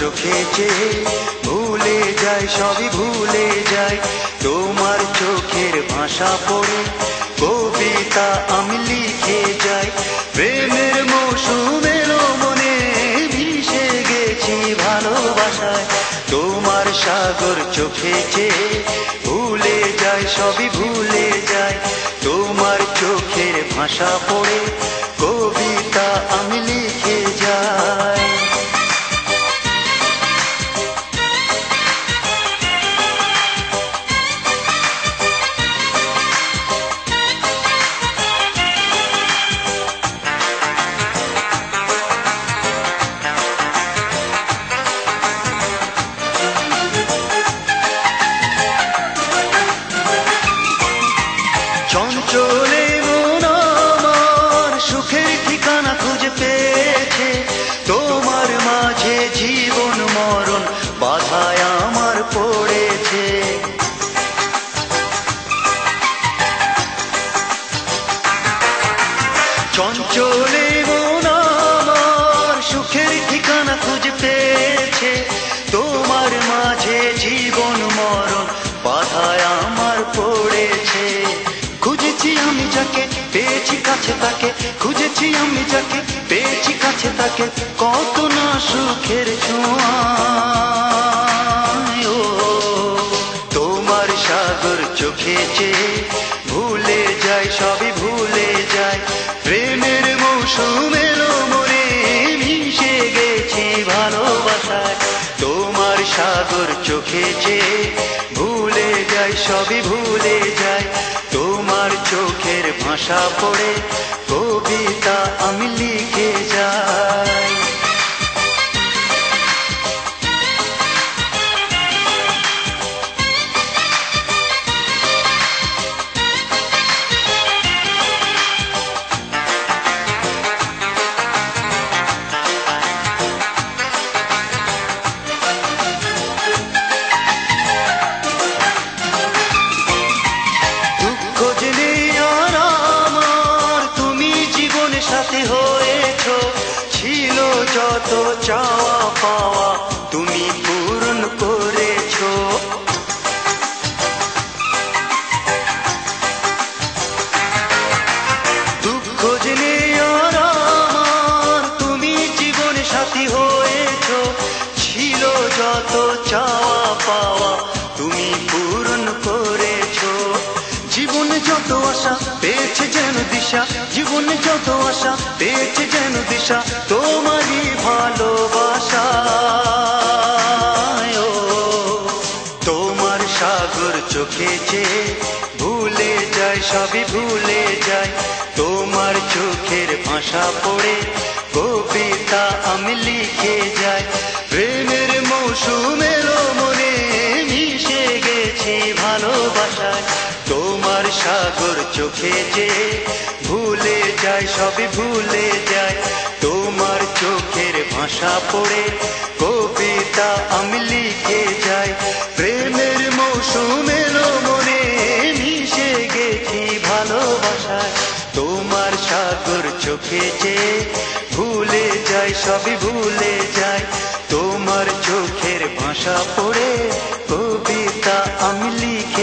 চোখে চেয়ে ভুলে যাই, সবই ভুলে যাই। তোমার চোখের ভাষা পড়ে কবিতা আমি লিখে যাই। প্রেমের মৌসুম এলো মনে, মিশে গেছি ভালোবাসায়। তোমার সাগর চোখে চেয়ে ভুলে যাই, সবই ভুলে যাই। তোমার চোখের ভাষা পড়ে কবিতা আমি লিখে যাই। চঞ্চলে মন আমার সুখের ঠিকানা খুঁজে পেয়েছে। তোমার মাঝে জীবন মরণ বাধায় আমার পড়েছে। চঞ্চলে মন আমার সুখের ঠিকানা খুঁজে পেয়েছে। তোমার মাঝে জীবন মরণ বাধায় আমার পড়েছে। খুঁজেছি আমি যাকে, পেয়েছি কাছে তাকে। খুঁজেছি আমি যাকে, পেয়েছি কাছে তাকে। কত না সুখের ছোঁয়া, তোমার সাগর চোখে চেয়ে ভুলে যাই, সবই ভুলে যাই। প্রেমের মৌসুম এলো মনে, মিশে গেছি ভালোবাসায়। তোমার সাগর চোখে চেয়ে ভুলে যাই, সবই ভুলে যাই। তোমার চোখের ভাষা পড়ে কবিতা আমি লিখে যাই। সাথী হয়েছ, ছিল যত চাওয়া পাওয়া তুমি পূরণ করেছ। দুঃখ জেনে আর আমার তুমি জীবনে সাথী হয়েছ, ছিল যত চাওয়া পাওয়া তুমি পূরণ করেছ। জীবনে যত আশা পেয়েছে যেন দিশা, জীবনে যত আশা পেয়েছে যেন দিশা, তোমারই ভালোবাসা। তোমার সাগর চোখে চেয়ে ভুলে যাই, সবই ভুলে যাই। তোমার চোখের ভাষা পড়ে কবিতা আমি লিখে যাই। প্রেমের মৌসুম এলো মনে, মিশে গেছি ভালোবাসায়। তোমার সাগর চোখে চেয়ে ভুলে যাই, সবই ভুলে যাই। তোমার চোখের ভাষা পড়ে কবিতা আমি লিখে যাই। প্রেমের মৌসুম এলো মনে, মিশে গেছি ভালোবাসায়। তোমার সাগর চোখে চেয়ে ভুলে যাই, সবই ভুলে যাই। তোমার চোখের ভাষা পড়ে কবিতা আমি লিখে